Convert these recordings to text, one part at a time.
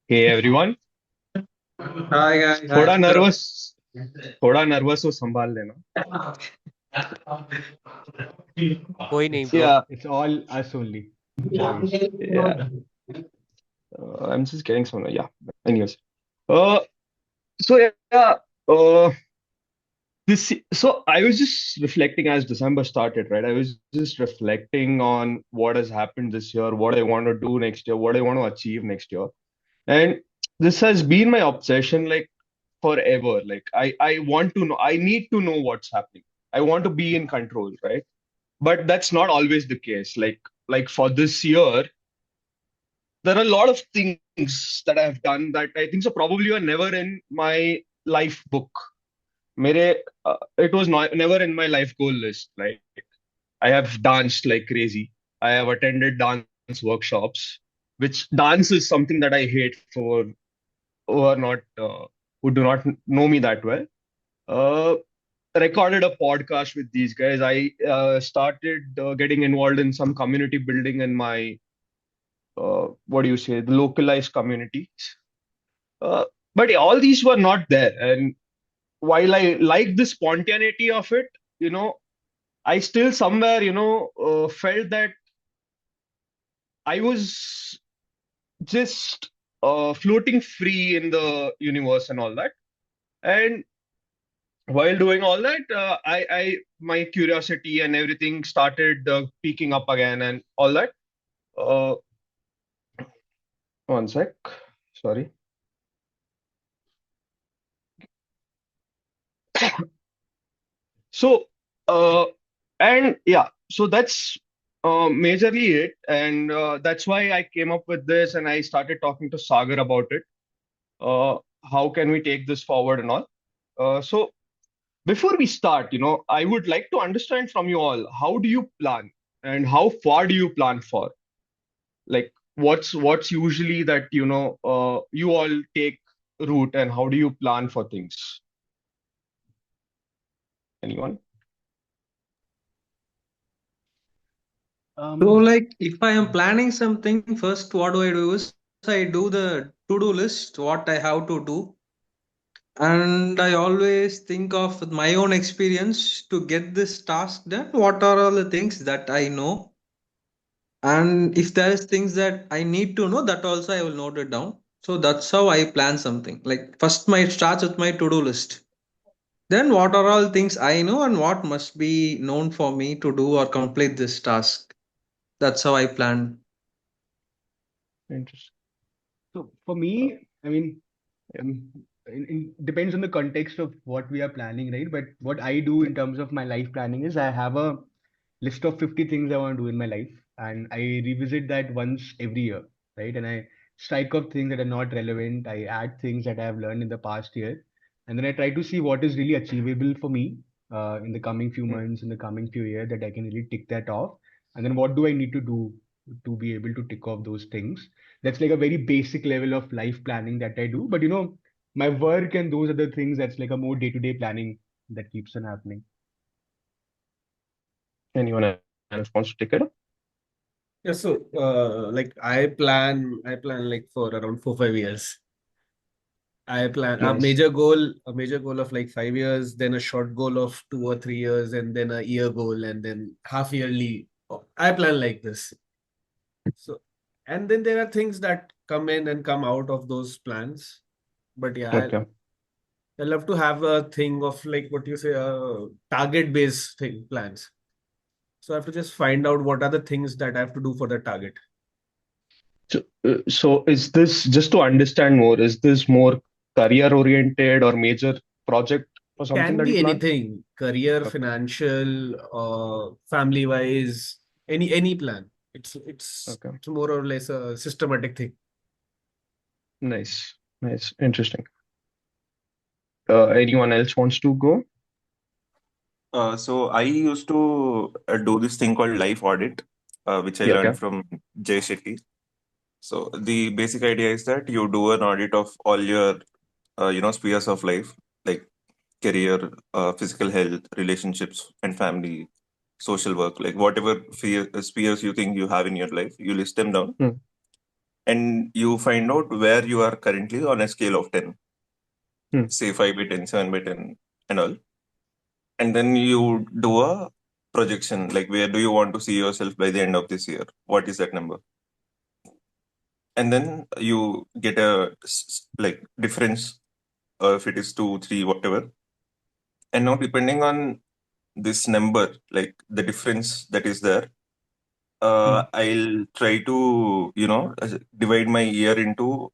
Hey everyone, Hi guys, hi थोड़ा Rushabh. Nervous थोड़ा nervous हो संभाल लेना. कोई नहीं It's bro. it's all us only. Yeah, I'm just getting somewhere. Yeah. Anyways, uh, so yeah, uh, so I was just reflecting as December started, right? I was just reflecting on what has happened this year, what I want to do next year, what I want to achieve next year, and this has been my obsession, like forever. Like I want to know, I need to know what's happening. I want to be in control, right? But that's not always the case. Like for this year, there are a lot of things that I've done that I think so probably were never in my life book. It was not never in my life goal list. Like I have danced like crazy. I have attended dance workshops, which dance is something that I hate for who are not who do not know me that well. Uh, Recorded a podcast with these guys. I started getting involved in some community building in my what do you say, the localized communities. Uh, but yeah, all these were not there. And while I like the spontaneity of it, you know, I still somewhere, felt that I was just floating free in the universe and all that. And while doing all that, my curiosity and everything started peaking up again and all that. Uh, One sec. Sorry. So, uh, and yeah, so that's majorly it. And that's why I came up with this and I started talking to Sagar about it. Uh, how can we take this forward and all? So, before we start, I would like to understand from you all, how do you plan and how far do you plan for? Like, what's usually that, you all take route and how do you plan for things? Anyone? So, Um, if I am planning something, first what do I do is I do the to-do list, what I have to do, and I always think of my own experience to get this task done. What are all the things that I know, and if there is things that I need to know, that also I will note it down. So that's how I plan something. Like first, my starts with my to-do list. Then, what are all things I know and what must be known for me to do or complete this task? That's how I plan. Interesting. so for me, I mean, um, depends on the context of what we are planning, right? But what I do in terms of my life planning is I have a list of 50 things I want to do in my life, and I revisit that once every year, right? And I strike off things that are not relevant. I add things that I have learned in the past year, and then I try to see what is really achievable for me in the coming few Mm. months, in the coming few years, that I can really tick that off. And then what do I need to do to be able to tick off those things? That's like a very basic level of life planning that I do. But my work and those other things, that's like a more day-to-day planning that keeps on happening. Anyone else wants to take it up? Yeah, so I plan like for around 4 5 years. I plan Nice. a major goal of like 5 years, then a short goal of 2 or 3 years, and then a year goal, and then half yearly. I plan like this. So, and then there are things that come in and come out of those plans. But yeah, Okay. I love to have a thing of like what you say, target based thing plans. So I have to just find out what are the things that I have to do for the target. So is this, just to understand more, is this more career oriented or major project or something Can that you be plan? anything, career, Okay. financial, family wise, any plan. Okay. It's more or less a systematic thing. Nice. Nice. Interesting. Anyone else wants to go? So I used to do this thing called life audit, which I Yeah. learned Okay. from Jay Shetty. So the basic idea is that you do an audit of all your, spheres of life, like career, physical health, relationships, and family, social work, like whatever spheres you think you have in your life, you list them down, Hmm. and you find out where you are currently on a scale of 10, say 5 by 10, 7 by 10, and all. And then you do a projection, like where do you want to see yourself by the end of this year? What is that number? And then you get a like difference, if it is 2, 3, whatever. And now depending on this number, like the difference that is there, I'll try to, divide my year into,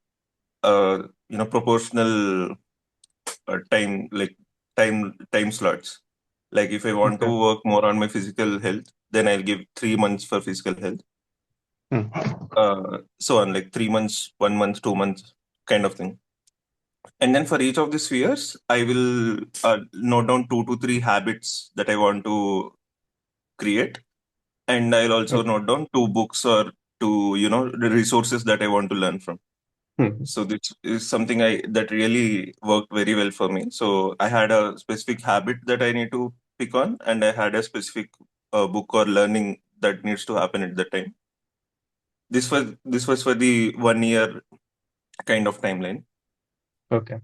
proportional time, like time slots. Like if I want to Okay. work more on my physical health, then I'll give 3 months for physical health. So on, like 3 months, 1 month, 2 months, kind of thing. And then for each of these spheres, I will note down 2 to 3 habits that I want to create, and I'll also Okay. note down 2 books or the resources that I want to learn from. So this is something that really worked very well for me. So I had a specific habit that I need to pick on, and I had a specific book or learning that needs to happen at that time. This was for the 1 year kind of timeline. Okay.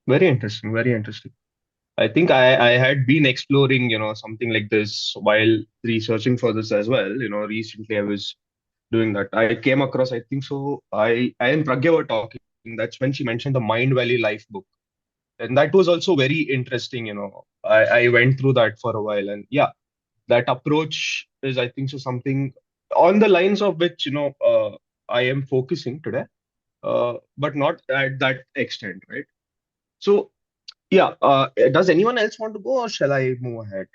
Very interesting. Very interesting. I think I had been exploring, something like this while researching for this as well. Recently I was doing that. I came across, I think so. I and Pragya were talking. That's when she mentioned the Mind Valley Life book. And that was also very interesting. I went through that for a while. And yeah, that approach is, I think so, something on the lines of which, I am focusing today, but not at that extent, right? So, yeah, does anyone else want to go or shall I move ahead?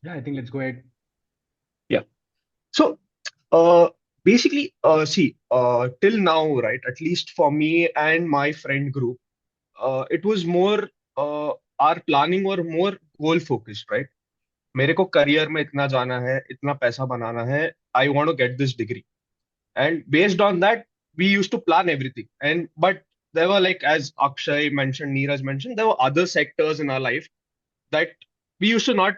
Yeah, I think let's go ahead. Yeah. So, basically, see, till now, right, at least for me and my friend group, it was more, our planning were more goal focused, right? मेरे को career में इतना जाना है, इतना पैसा बनाना है, I want to get this degree. And based on that, we used to plan everything. But there were, like, as Akshay mentioned, Neeraj mentioned, there were other sectors in our life that we used to not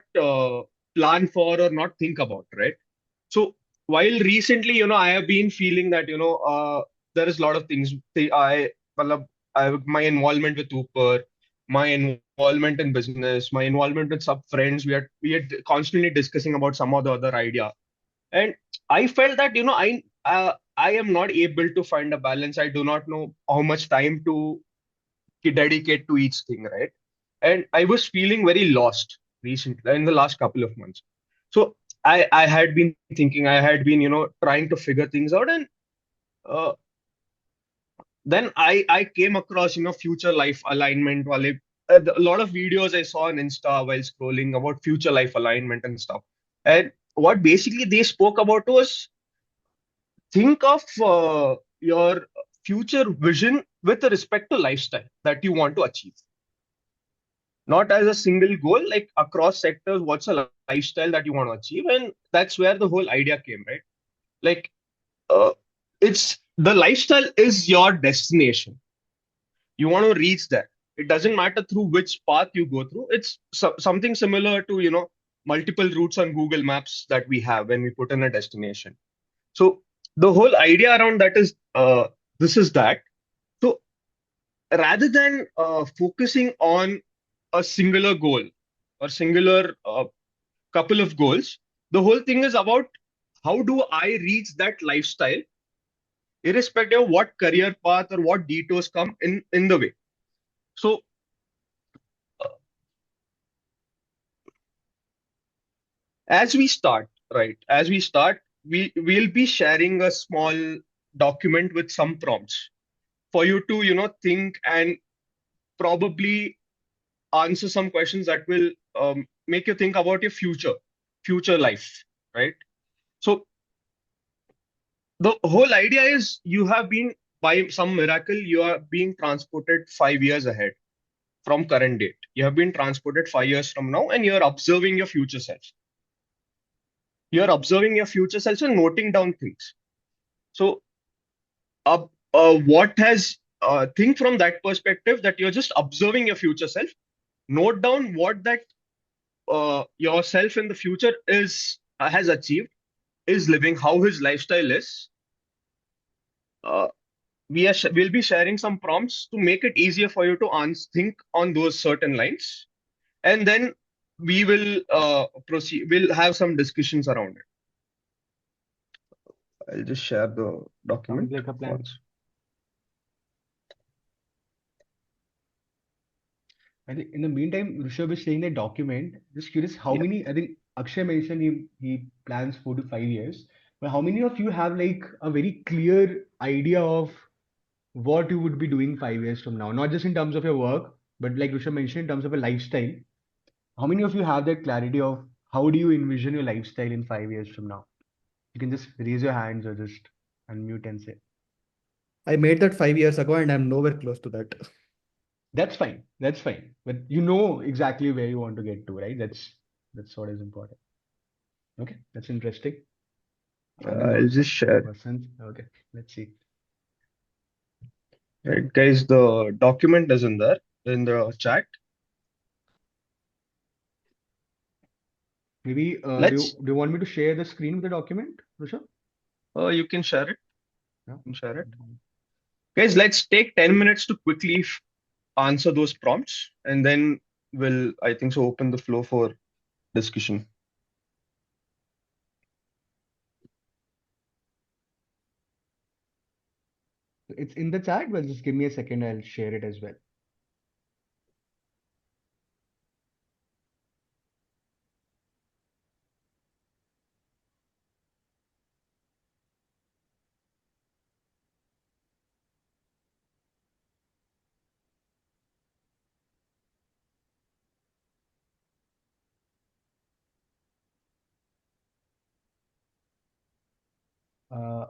plan for or not think about, right? So while recently, I have been feeling that, there is a lot of things. Matlab, my involvement with Oopar, my involvement in business, my involvement with sub friends, we are constantly discussing about some or the other idea. And I felt that, I am not able to find a balance. I do not know how much time to dedicate to each thing, right? And I was feeling very lost recently in the last couple of months. So I had been thinking, I had been, trying to figure things out. And uh, then I came across, future life alignment. A lot of videos I saw on Insta while scrolling about future life alignment and stuff. And what basically they spoke about was, think of your future vision with respect to lifestyle that you want to achieve, not as a single goal, like across sectors, what's a lifestyle that you want to achieve. And that's where the whole idea came, right? Like, uh, it's the lifestyle is your destination. You want to reach that. It doesn't matter through which path you go through. It's something similar to, multiple routes on Google Maps that we have when we put in a destination. So the whole idea around that is, this is that. So rather than focusing on a singular goal or singular couple of goals, the whole thing is about how do I reach that lifestyle, irrespective of what career path or what detours come in the way. So as we start, right, we'll be sharing a small document with some prompts for you to, think and probably answer some questions that will make you think about your future life, right? So the whole idea is, you have been, by some miracle, you are being transported 5 years ahead from current date. You have been transported 5 years from now, and you're observing your future self. You're observing your future self and noting down things. So, what has think from that perspective, that you're just observing your future self. Note down what that yourself in the future is has achieved, is living, how his lifestyle is. Uh, we'll be sharing some prompts to make it easier for you to think on those certain lines, and then we will proceed. We'll have some discussions around it. I'll just share the document Sounds like a plan. once. I think in the meantime, Rushabh is saying the document. Just curious, how Yeah. many? I think Akshay mentioned he plans 4 to 5 years. But how many of you have like a very clear idea of what you would be doing 5 years from now? Not just in terms of your work, but like Rushabh mentioned, in terms of a lifestyle. How many of you have that clarity of how do you envision your lifestyle in 5 years from now? You can just raise your hands or just unmute and say. I made that 5 years ago and I'm nowhere close to that. That's fine. That's fine. But you know exactly where you want to get to, right? That's what is important. Okay, that's interesting. Anand I'll also. just share. Vasant. Okay, let's see. Right, guys, the document is in there in the chat. Maybe Let's. do you want me to share the screen with the document, Rushabh? You can share it. Yeah. You can share it. Guys, let's take 10 minutes to quickly answer those prompts, and then we'll, I think so, open the floor for discussion. It's in the chat, but just give me a second. I'll share it as well.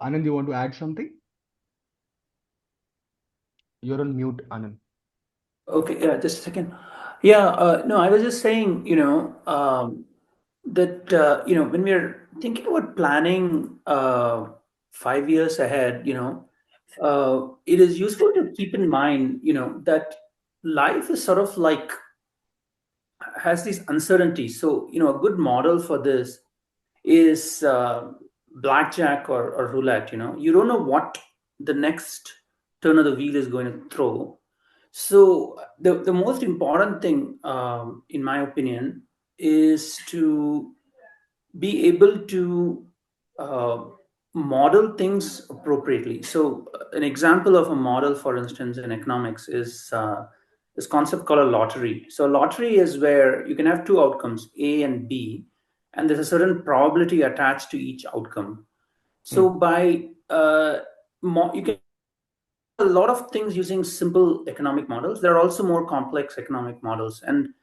Anand, you want to add something? You're on mute, Anand. Okay, yeah, just a second. Yeah, no, I was just saying, that, when we're thinking about planning 5 years ahead, it is useful to keep in mind, that life is sort of like has these uncertainties. So, a good model for this is blackjack or roulette. You don't know what the next turn of the wheel is going to throw. So the most important thing, in my opinion, is to be able to uh, model things appropriately. So an example of a model, for instance, in economics is this concept called a lottery. So a lottery is where you can have two outcomes, A and B, and there's a certain probability attached to each outcome. So by you can a lot of things using simple economic models. There are also more complex economic models, and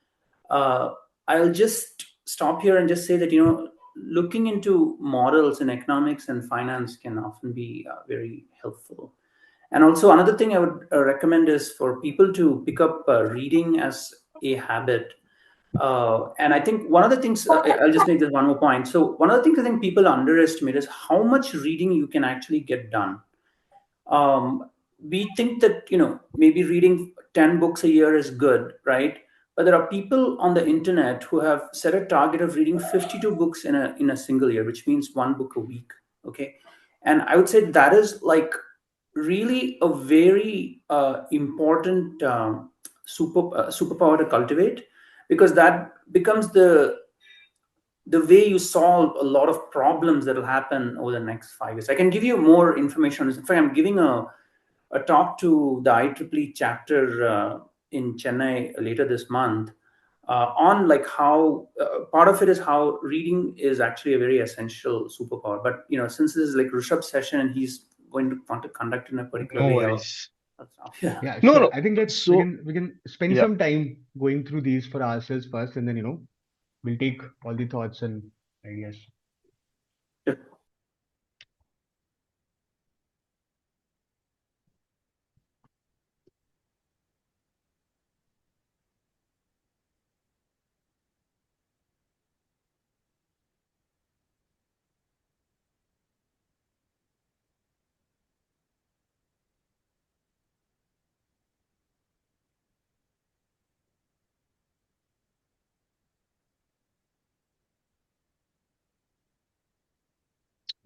I'll just stop here and just say that looking into models in economics and finance can often be very helpful. And also another thing I would recommend is for people to pick up reading as a habit. And I think one of the things I'll just make this one more point. So one of the things I think people underestimate is how much reading you can actually get done. We think that maybe reading 10 books a year is good, right? But there are people on the internet who have set a target of reading 52 books in a single year, which means one book a week. Okay, and I would say that is like really a very important superpower to cultivate, because that becomes the way you solve a lot of problems that will happen over the next 5 years. I can give you more information on this. In fact, I'm giving a talk to the IEEE chapter in Chennai later this month on like how part of it is how reading is actually a very essential superpower. But since this is like Rushab's session and he's going to want to conduct in a particular No way, worries. I'll stop here. Yeah, No, sure. no. I think that So, we can spend yeah. some time going through these for ourselves first, and then we'll take all the thoughts and ideas.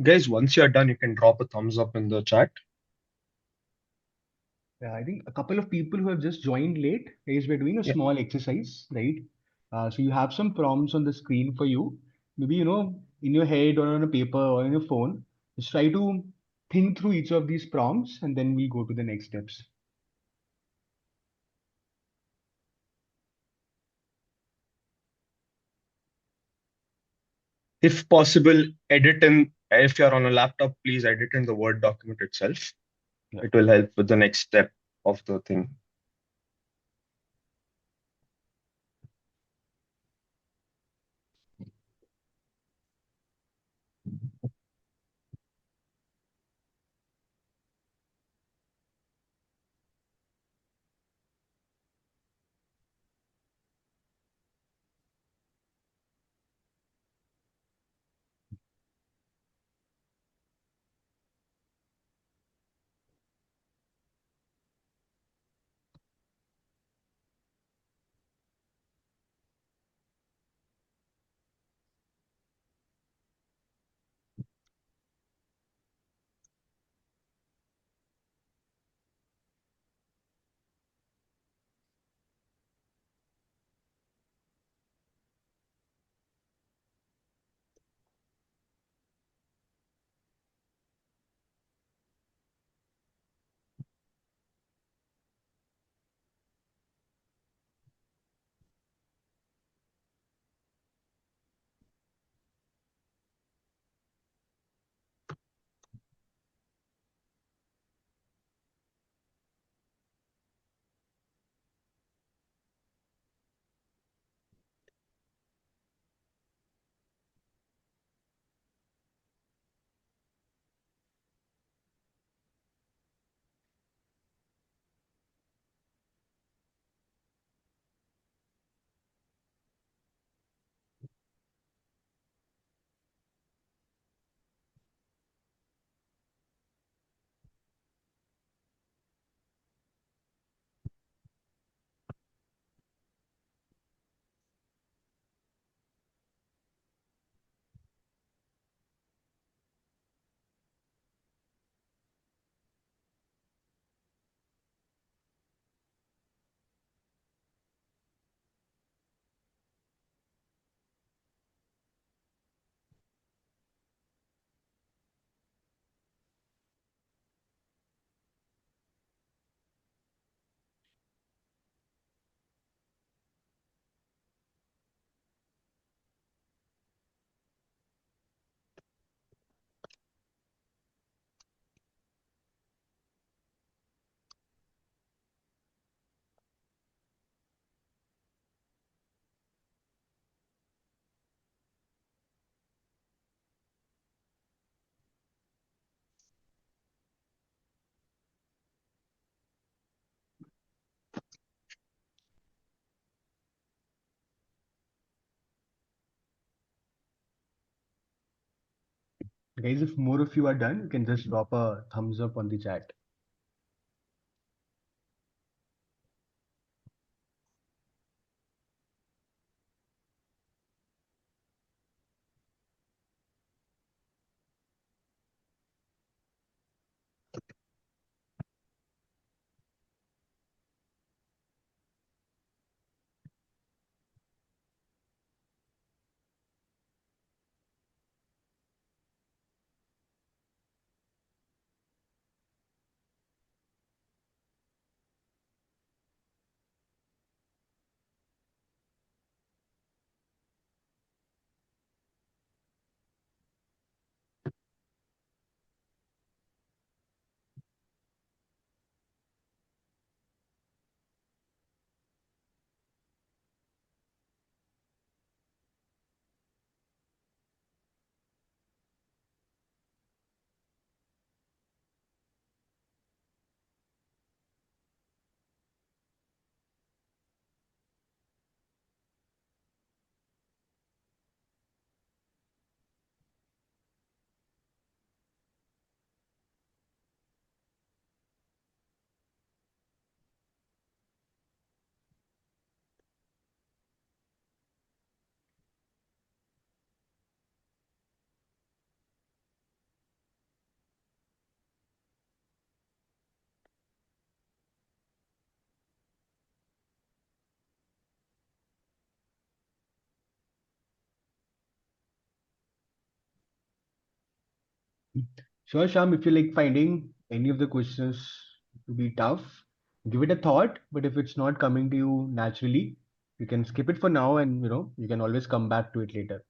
Guys, once you're done, you can drop a thumbs up in the chat. Yeah, I think a couple of people who have just joined late, is we're doing a Yeah. small exercise, right? So you have some prompts on the screen for you. Maybe, in your head or on a paper or on your phone, just try to think through each of these prompts and then we'll go to the next steps. If possible, if you're on a laptop, please edit in the Word document itself. Yeah. It will help with the next step of the thing. Guys, if more of you are done, you can just drop a thumbs up on the chat. Sure, Sham, if you're like finding any of the questions to be tough, give it a thought. But if it's not coming to you naturally, you can skip it for now and you can always come back to it later.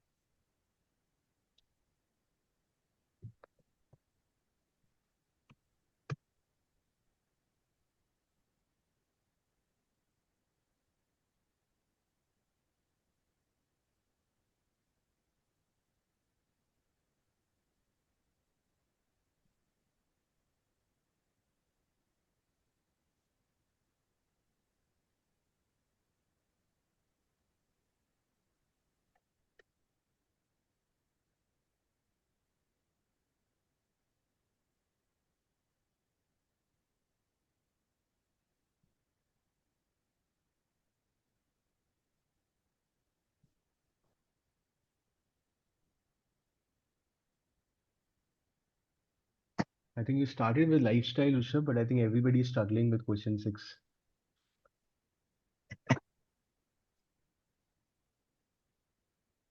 I think you started with lifestyle, Rushabh, but I think everybody is struggling with question 6.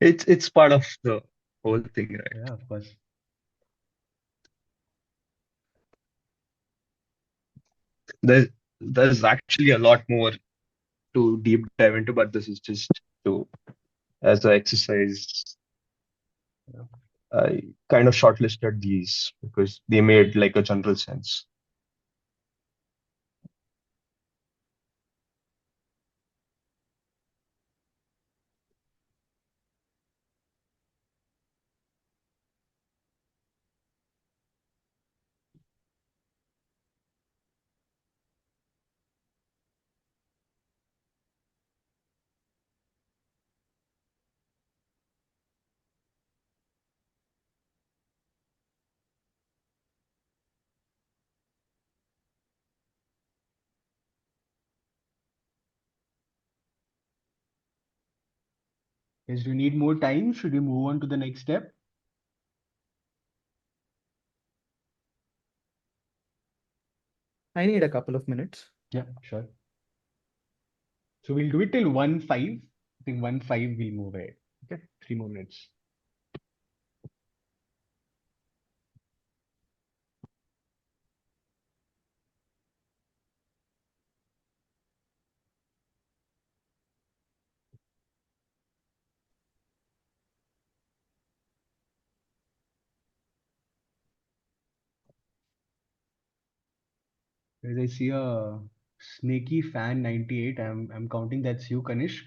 It's part of the whole thing, right? Yeah, of course. There's actually a lot more to deep dive into, but this is just to as an exercise. Yeah. I kind of shortlisted these because they made like a general sense. Yes, do you need more time? Should we move on to the next step? I need a couple of minutes. Yeah, sure. So we'll do it till 1:05. I think 1:05 we'll move ahead. Okay, 3 more minutes. As I see a snaky fan 98, I'm counting that's you, Kanishk.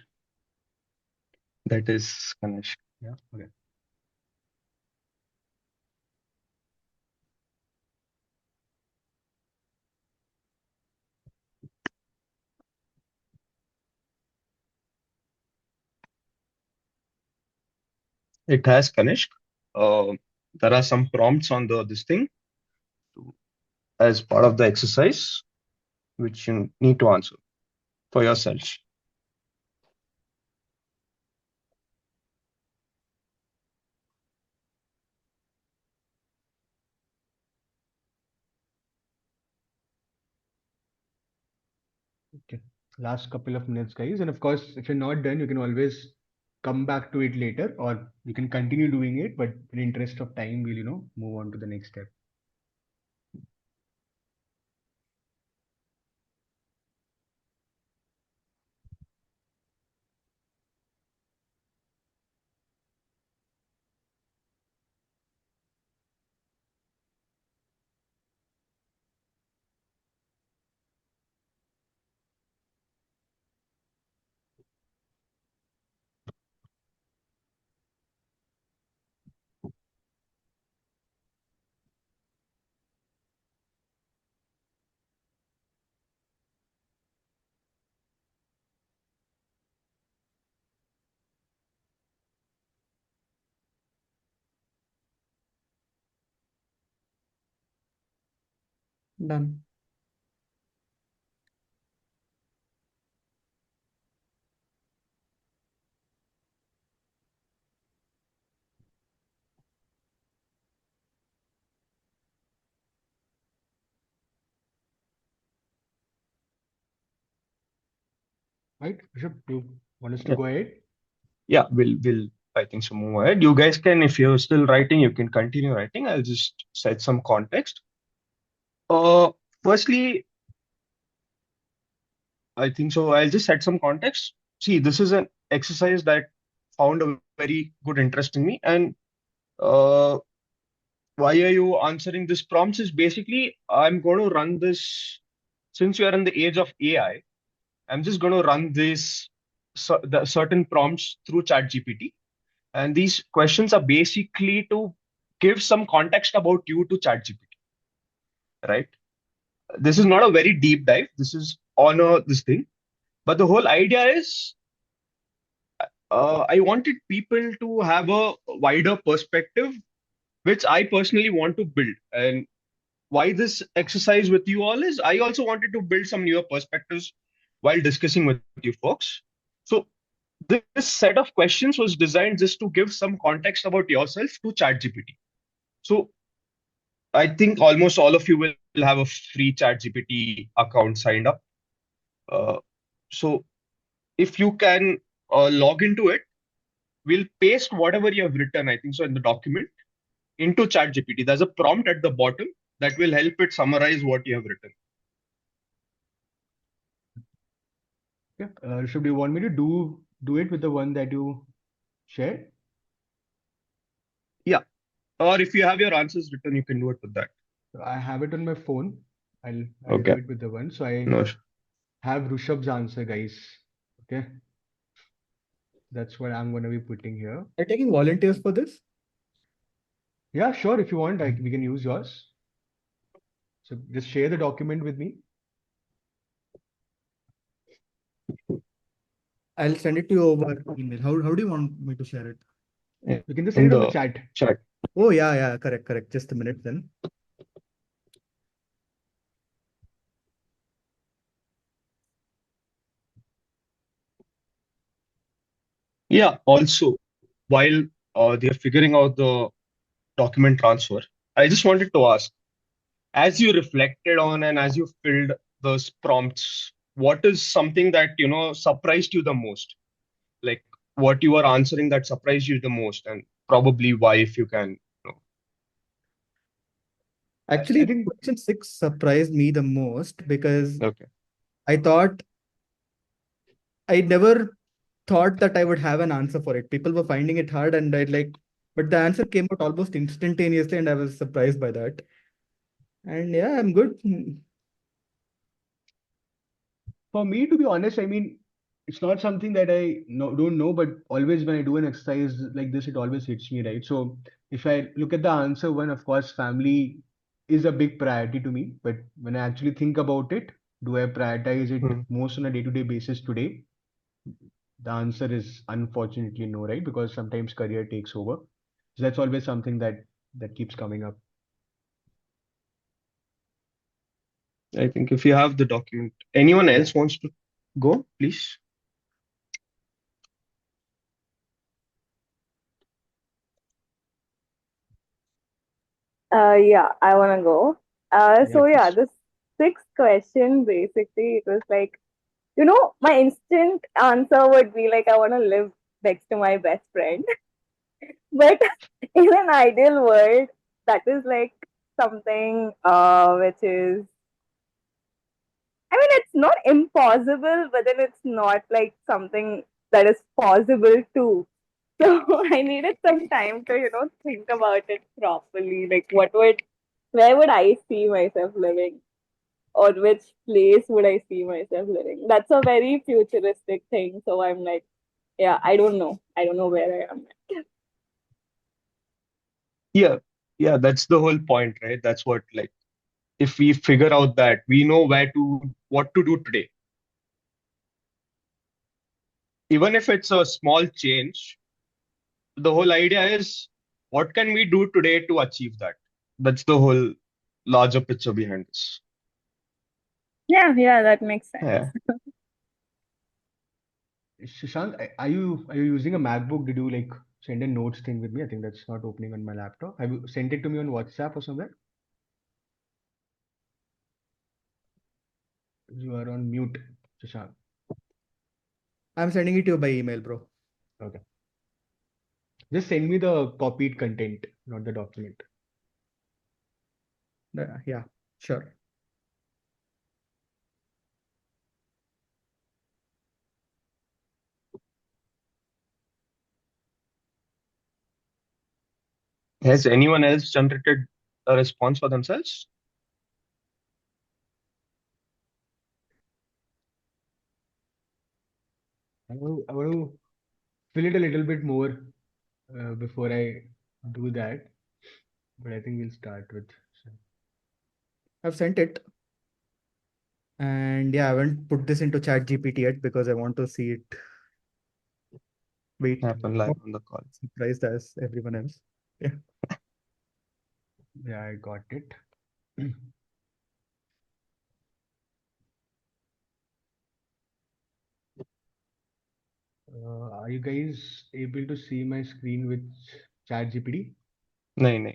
That is Ganesh. Yeah, okay. It has Kanishk. Uh, there are some prompts on the this thing as part of the exercise, which you need to answer for yourself. Okay. Last couple of minutes, guys. And of course, if you're not done, you can always come back to it later, or you can continue doing it. But in interest of time, we'll, move on to the next step. Done. Right? Rishabh, you want us to Yeah, go ahead? yeah. I'll I think so move ahead. You guys can, if you're still writing, you can continue writing. I'll just set some context. Firstly, I think so. I'll just set some context. See, this is an exercise that found a very good interest in me. And uh, why are you answering this prompts is basically I'm going to run this since you are in the age of AI. I'm just going to run this the certain prompts through Chat GPT. And these questions are basically to give some context about you to Chat GPT, right? This is not a very deep dive. This is on this thing. But the whole idea is I wanted people to have a wider perspective, which I personally want to build. And why this exercise with you all is I also wanted to build some newer perspectives while discussing with you folks. So this set of questions was designed just to give some context about yourself to ChatGPT. So I think almost all of you will have a free ChatGPT account signed up. Uh, so if you can log into it, we'll paste whatever you have written, I think so, in the document into ChatGPT. There's a prompt at the bottom that will help it summarize what you have written. Yeah. Rushabh, do you want me to do it with the one that you shared? Yeah. Or if you have your answers written, you can do it with that. So I have it on my phone. I'll do Okay. it with the one. So I No. have Rushabh's answer, guys. Okay. That's what I'm going to be putting here. Are you taking volunteers for this? Yeah, sure. If you want, we can use yours. So just share the document with me. I'll send it to you over email. How do you want me to share it? You can just In send it on the the chat. chat. Oh, yeah, correct. Just a minute then. Yeah. Also, while they're figuring out the document transfer, I just wanted to ask, as you reflected on and as you filled those prompts, what is something that, surprised you the most? Like what you are answering that surprised you the most, and probably why, if you can. Actually, I think question 6 surprised me the most because Okay. I thought I never thought that I would have an answer for it. People were finding it hard, and but the answer came out almost instantaneously, and I was surprised by that. And yeah, I'm good. for me, to be honest, I mean, it's not something that I don't know, but always when I do an exercise like this, it always hits me, right? So if I look at the answer one, of course, family is a big priority to me. But when I actually think about it, do I prioritize it Hmm. most on a day-to-day basis today? The answer is unfortunately no, right? Because sometimes career takes over. So that's always something that keeps coming up. I think if you have the document, anyone else wants to go, please. Yeah, I wanna go. Yeah, So yeah, please. the sixth question basically it was like, my instant answer would be like I wanna live next to my best friend. But in an ideal world, that is like something which is, I mean, it's not impossible, but then it's not like something that is possible too. So I needed some time to, think about it properly. Like, where would I see myself living? Or which place would I see myself living? That's a very futuristic thing. So I'm like, yeah, I don't know. I don't know where I am. Yeah, yeah, that's the whole point, right? That's what, like, if we figure out that we know what to do today, even if it's a small change, the whole idea is what can we do today to achieve that? That's the whole larger picture behind this. Yeah, that makes sense. Yeah. Shashank, are you using a MacBook? Did you like send a notes thing with me? I think that's not opening on my laptop. Have you sent it to me on WhatsApp or somewhere? You are on mute, Shashank. I'm sending it to you by email, bro. Okay. Just send me the copied content, not the document. Yeah, sure. Has anyone else generated a response for themselves? I want to fill it a little bit more before I do that. But I think we'll start with. I've sent it. And yeah, I haven't put this into Chat GPT yet because I want to see it. Wait, Happen live not on the call. surprised as everyone else. Yeah. Yeah, I got it. Are you guys able to see my screen with Chat GPT? No.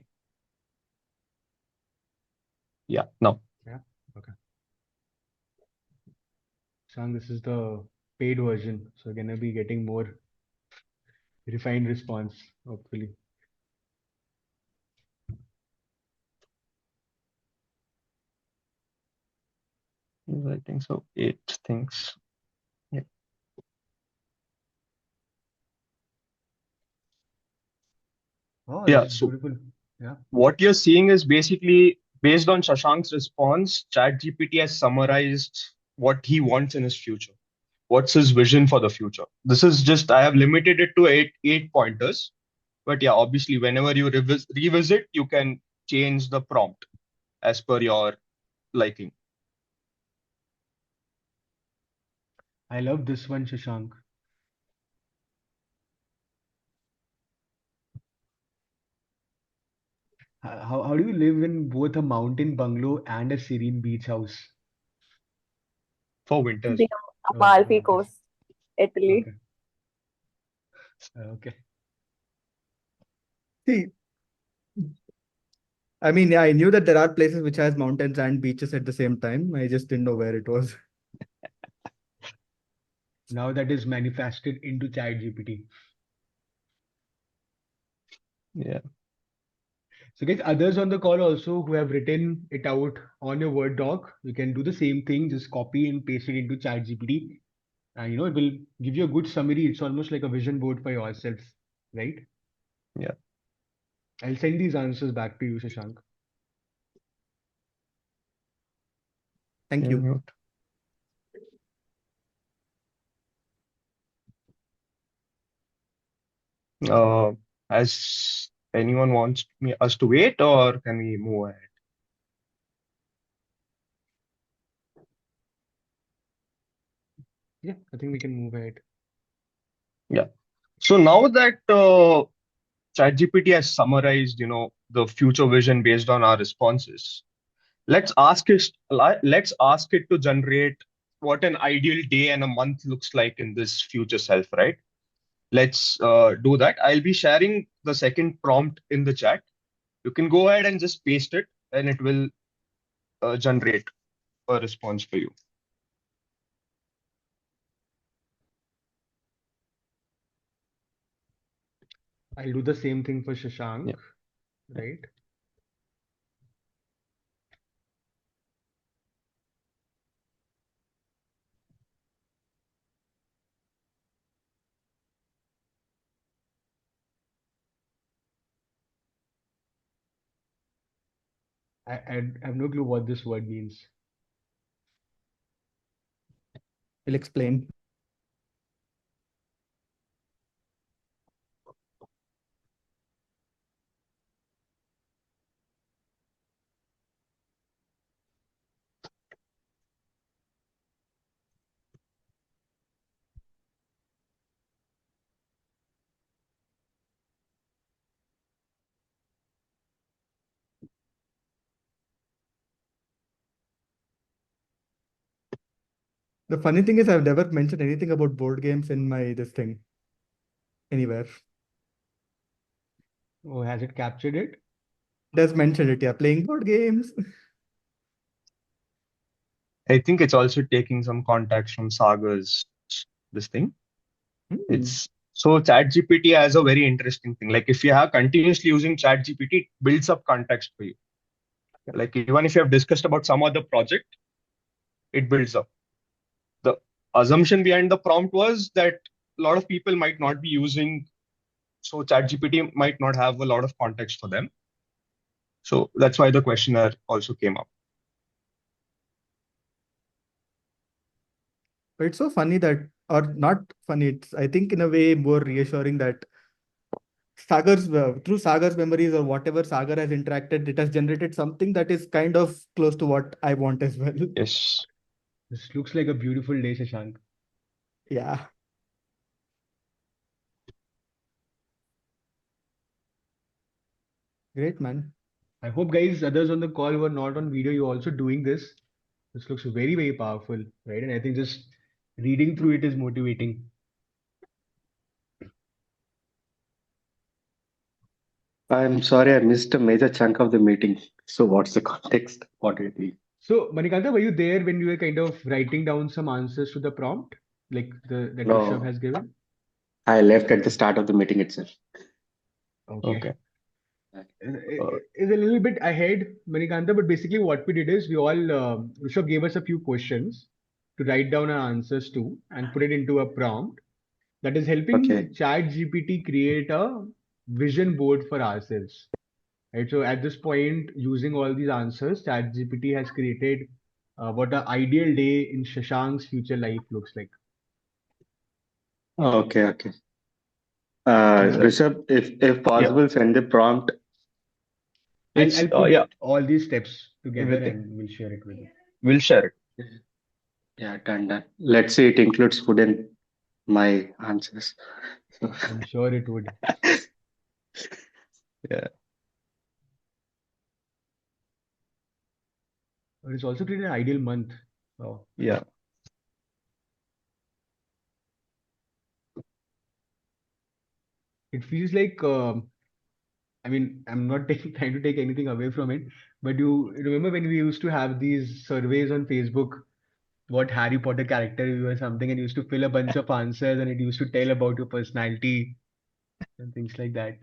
Yeah, no. Yeah. Okay. Shang, this is the paid version, so you're gonna be getting more refined response, hopefully. I think so. 8 things. Yeah. Oh, Yeah. this is So beautiful. Yeah. what you're seeing is basically based on Shashank's response, ChatGPT has summarized what he wants in his future. What's his vision for the future? This is just I have limited it to eight pointers. But yeah, obviously, whenever you revisit, you can change the prompt as per your liking. I love this one, Shashank. How do you live in both a mountain bungalow and a serene beach house? For winters. The Oh, Amalfi okay. Coast, Italy. Okay. Okay. See, I mean, yeah, I knew that there are places which has mountains and beaches at the same time. I just didn't know where it was. Now that is manifested into Chat GPT. Yeah. So guys, others on the call also who have written it out on your Word doc, you can do the same thing, just copy and paste it into Chat GPT. And it will give you a good summary. It's almost like a vision board for yourself, right? Yeah. I'll send these answers back to you, Shashank. Thank you. Mute. As anyone wants us to wait, or can we move ahead? Yeah, I think we can move ahead. Yeah. So now that ChatGPT has summarized, the future vision based on our responses, let's ask it to generate what an ideal day and a month looks like in this future self, right? Let's do that. I'll be sharing the second prompt in the chat. You can go ahead and just paste it, and it will generate a response for you. I'll do the same thing for Shashank, Yeah. right? I have no clue what this word means. I'll explain. The funny thing is, I've never mentioned anything about board games in this thing anywhere. Oh, has it captured it? Does mention it, yeah, playing board games. I think it's also taking some context from Sagar's this thing. Hmm. It's So ChatGPT has a very interesting thing. Like if you have continuously using ChatGPT, it builds up context for you. Like even if you have discussed about some other project, it builds up. The assumption behind the prompt was that a lot of people might not be using, so ChatGPT might not have a lot of context for them. So that's why the questionnaire also came up. But it's so funny that, or not funny, it's, I think, in a way more reassuring that through Sagar's memories or whatever Sagar has interacted, it has generated something that is kind of close to what I want as well. Yes. This looks like a beautiful day, Shashank. Yeah. Great, man. I hope guys, others on the call who are not on video, you're also doing this. This looks very, very powerful, right? And I think just reading through it is motivating. I'm sorry, I missed a major chunk of the meeting. So, what's the context? What did we? So, Manikanta, were you there when you were kind of writing down some answers to the prompt, like that Rushabh No, has given? I left at the start of the meeting itself. Okay. Okay. Is a little bit ahead, Manikanta, but basically what we did is we all, Rushabh gave us a few questions to write down our answers to and put it into a prompt that is helping Okay. Chat GPT create a vision board for ourselves. Right. So at this point, using all these answers, Chat GPT has created what an ideal day in Shashank's future life looks like. Okay. Okay. Is that, Rishabh, if yeah. possible, send the prompt. It's I'll put yeah, all these steps together everything. and we'll share it with you. We'll share it. Yeah, done. Let's say it includes food in my answers. So, I'm sure it would. Yeah. But it's also created an ideal month. Wow. Yeah. It feels like, I mean, I'm not trying to take anything away from it, but you remember when we used to have these surveys on Facebook, what Harry Potter character you were something, and you used to fill a bunch of answers and it used to tell about your personality and things like that.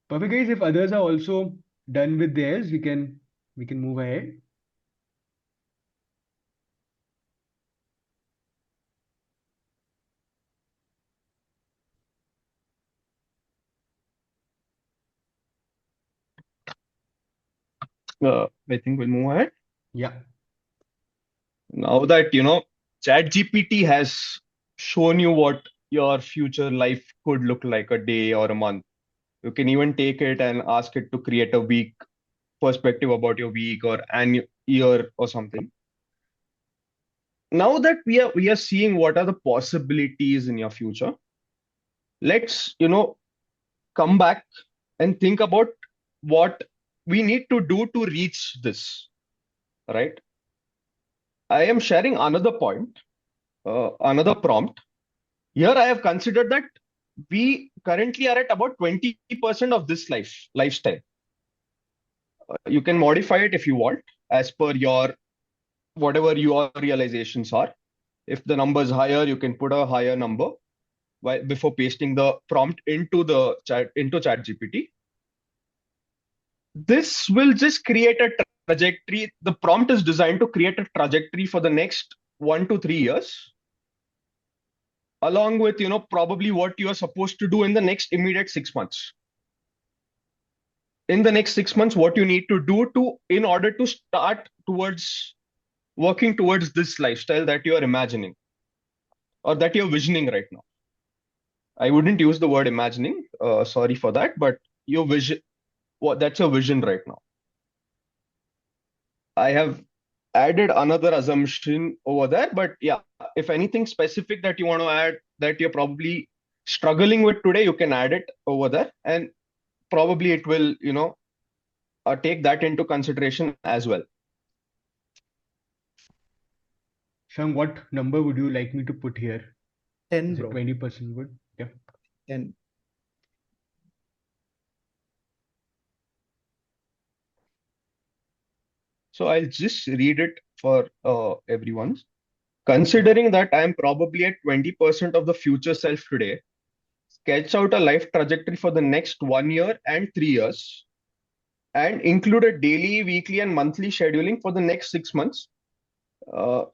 Perfect, guys. If others are also done with theirs, we can move ahead. I think we'll move ahead. Yeah. Now that, ChatGPT has shown you what your future life could look like a day or a month. You can even take it and ask it to create a week perspective about your week or an year or something. Now that we are seeing what are the possibilities in your future, let's, come back and think about what we need to do to reach this, right? I am sharing another point, another prompt. Here I have considered that we currently are at about 20% of this lifestyle. You can modify it if you want, as per your whatever your realizations are. If the number is higher, you can put a higher number before pasting the prompt into chat GPT. This will just create a trajectory. The prompt is designed to create a trajectory for the next 1 to 3 years, along with probably what you are supposed to do in the next immediate 6 months. In the next 6 months, what you need to do in order to start towards working towards this lifestyle that you are imagining or that you're visioning right now. I wouldn't use the word imagining. Sorry for that, but your vision, that's your vision right now. I have added another assumption over there, but yeah, if anything specific that you want to add that you're probably struggling with today, you can add it over there, and probably it will, take that into consideration as well. Shang, what number would you like me to put here? 10, Is it bro. 20% good? Yeah. 10. So I'll just read it for everyone. Considering that I am probably at 20% of the future self today, sketch out a life trajectory for the next 1 year and 3 years, and include a daily, weekly, and monthly scheduling for the next 6 months. Uh,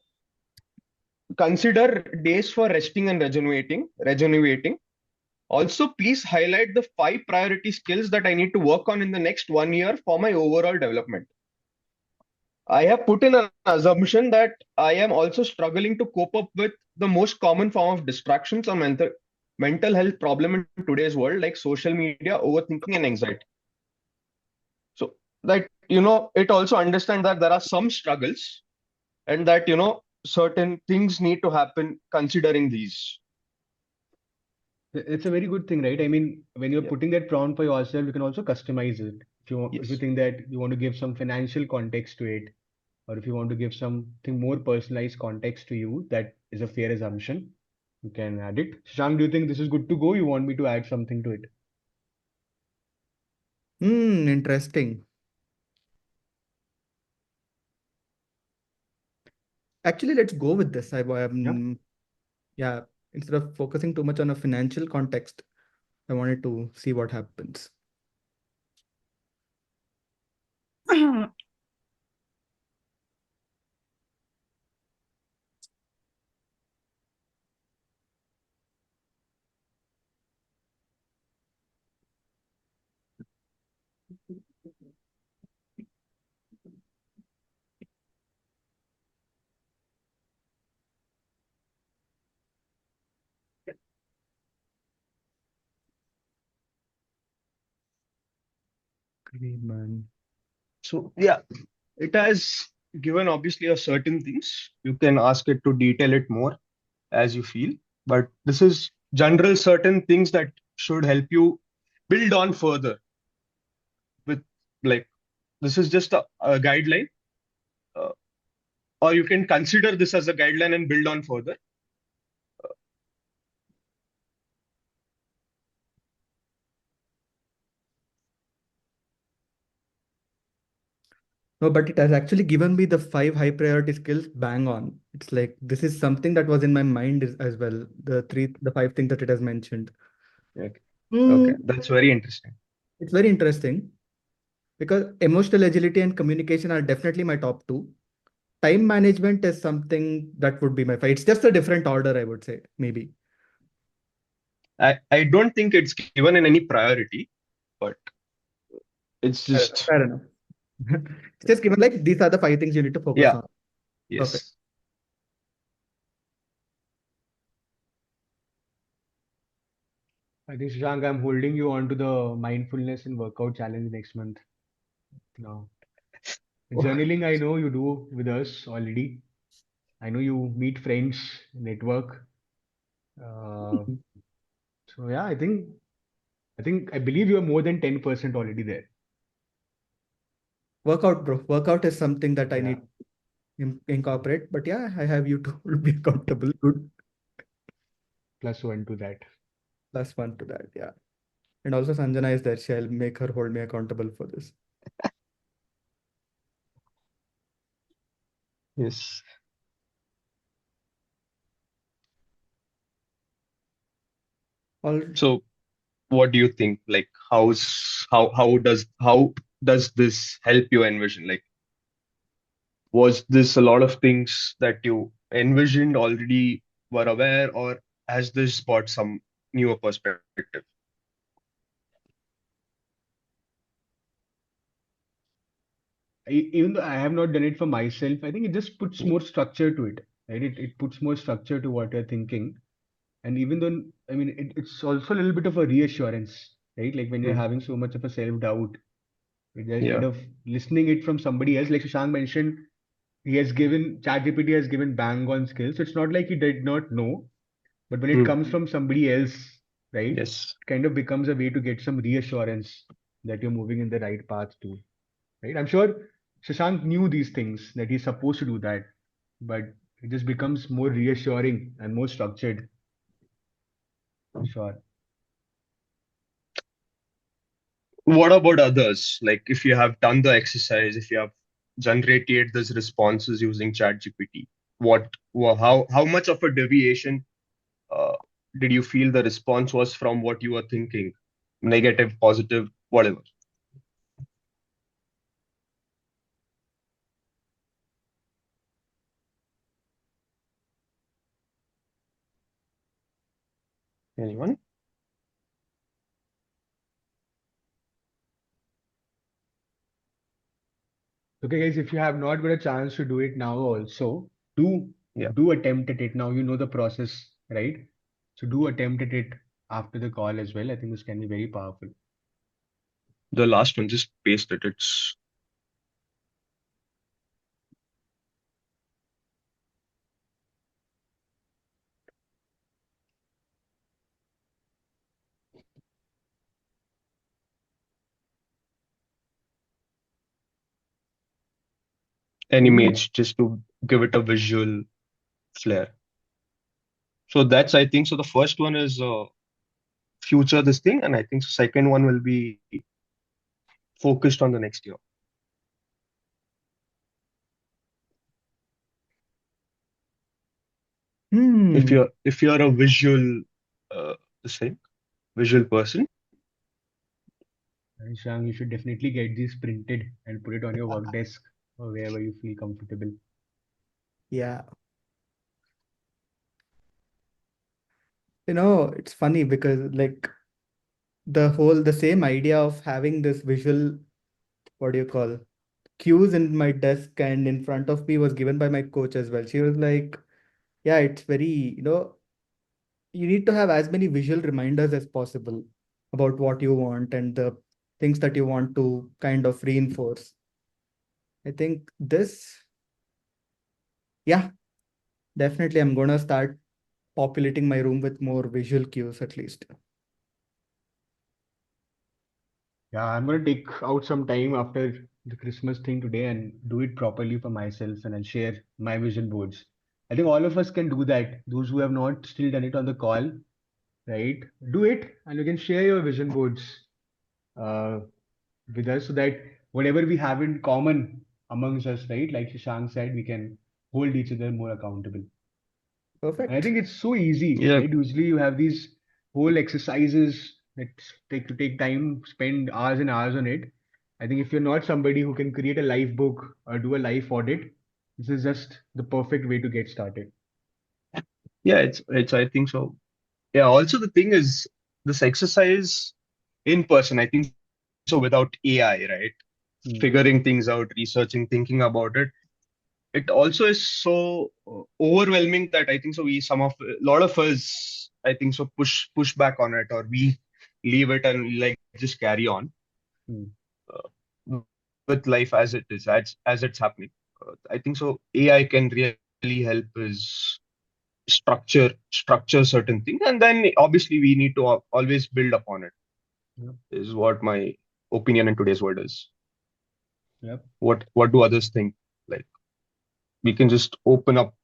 Consider days for resting and regenerating. Also, please highlight the 5 priority skills that I need to work on in the next 1 year for my overall development. I have put in an assumption that I am also struggling to cope up with the most common form of distractions or mental health problem in today's world, like social media, overthinking, and anxiety. So that it also understand that there are some struggles, and that certain things need to happen considering these. It's a very good thing, right? I mean, when you're Yeah. putting that prompt for yourself, you can also customize it. If you Yes. think that you want to give some financial context to it, or if you want to give something more personalized context to you, that is a fair assumption. You can add it. Shashank, do you think this is good to go? You want me to add something to it? Interesting. Actually, let's go with this. Yeah, instead of focusing too much on a financial context, I wanted to see what happens. Great, man. So yeah, it has given obviously a certain things. You can ask it to detail it more as you feel, but this is general certain things that should help you build on further with, like, this is just a guideline, uh, or you can consider this as a guideline and build on further. No, but it has actually given me the 5 high priority skills bang on. It's like this is something that was in my mind as well. The 5 things that it has mentioned. Okay. Hmm, Okay, that's very interesting. it's very interesting because emotional agility and communication are definitely my top two. Time management is something that would be my five. It's just a different order, I would say, maybe. I don't think it's given in any priority, but it's Fair enough. just, Fair enough. It's just given like these are the 5 things you need to focus yeah, on. Perfect. yes. I think, Shashank, I'm holding you on to the mindfulness and workout challenge next month. Now, journaling, I know you do with us already. I know you meet friends, network. Uh, so yeah, I believe you are more than 10% already there. Workout, bro. Workout is something that I Yeah. need to incorporate. But yeah, I have you to be accountable. Good. +1 to that. +1 to that. Yeah. And also Sanjana is there. She'll make her hold me accountable for this. Yes. All So what do you think? Like, how does this help you envision? Like, was this a lot of things that you envisioned already were aware, or has this brought some newer perspective? Even though I have not done it for myself, I think it just puts more structure to it, right? It puts more structure to what you're thinking. And even though, I mean, it's also a little bit of a reassurance, right? Like when you're Mm. having so much of a self-doubt, you're kind Yeah. of listening it from somebody else. Like Shashank mentioned, ChatGPT has given bang on skills. So it's not like he did not know, but when it Mm. comes from somebody else, right, Yes. it kind of becomes a way to get some reassurance that you're moving in the right path too, right? I'm sure Shashank knew these things that he's supposed to do that, but it just becomes more reassuring and more structured. Sure. What about others? Like, if you have done the exercise, if you have generated these responses using ChatGPT, how much of a deviation uh, did you feel the response was from what you were thinking? Negative, positive, whatever. Anyone? Okay, guys, if you have not got a chance to do it now, also do Yeah. do attempt at it now. You know the process, right? So do attempt at it after the call as well. I think this can be very powerful. The last one, just paste it. It's an image just to give it a visual flair. So that's, I think, so the first one is future this thing, and I think second one will be focused on the next year. If you're a visual this thing, visual person, And Shang, you should definitely get these printed and put it on your work desk or wherever you feel comfortable. Yeah. It's funny because like the same idea of having this visual, what do you call, cues in my desk and in front of me was given by my coach as well. She was like, yeah, it's very, you need to have as many visual reminders as possible about what you want and the things that you want to kind of reinforce. I think this, yeah, definitely I'm gonna start populating my room with more visual cues at least. Yeah, I'm gonna take out some time after the Christmas thing today and do it properly for myself, and I'll share my vision boards. I think all of us can do that. Those who have not still done it on the call, right? Do it, and you can share your vision boards uh, with us so that whatever we have in common amongst us, right? Like Shashank said, we can hold each other more accountable. And I Perfect. think it's so easy, yeah, right? Usually you have these whole exercises that take time, spend hours and hours on it. I think if you're not somebody who can create a life book or do a life audit, this is just the perfect way to get started. yeah, it's I think so. Yeah, also the thing is this exercise in person, I think so without AI, right? Hmm. Figuring things out, researching, thinking about it. It also is so overwhelming that I think so a lot of us I think so push back on it, or we leave it and like just carry on Hmm. uh, with life as it is, as it's happening. I think so AI can really help us structure certain things, and then obviously we need to always build upon it. Yep. Is what my opinion in today's world is. Yep. What do others think? Like we can just open up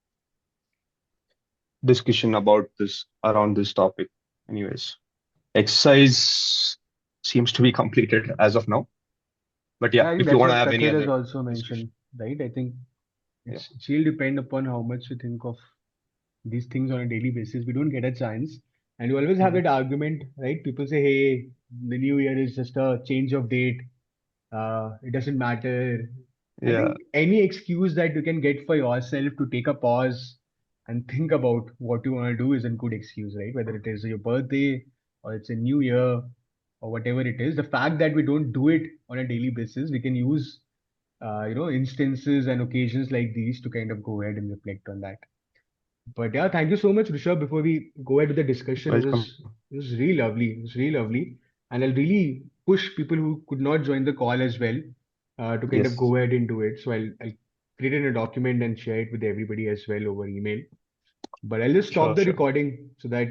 discussion about this around this topic. Anyways, exercise seems to be completed as of now. But Yeah, yeah, I think if you that's want to what have any Kathir has other also discussion, mentioned, right? I think yeah, it's will depend upon how much you think of these things on a daily basis. We don't get a chance. And you always have Mhm. that argument, right? People say, hey, the new year is just a change of date. It doesn't matter. I Yeah, think any excuse that you can get for yourself to take a pause and think about what you want to do is a good excuse, right? Whether it is your birthday or it's a new year or whatever it is. The fact that we don't do it on a daily basis, we can use, instances and occasions like these to kind of go ahead and reflect on that. But yeah, thank you so much, Rushabh. Before we go ahead with the discussion, welcome. it was really lovely. It was really lovely, and I'll really push people who could not join the call as well to kind of Yes, go ahead and do it. So I'll create in a document and share it with everybody as well over email. But I'll just stop sure, the sure. recording so that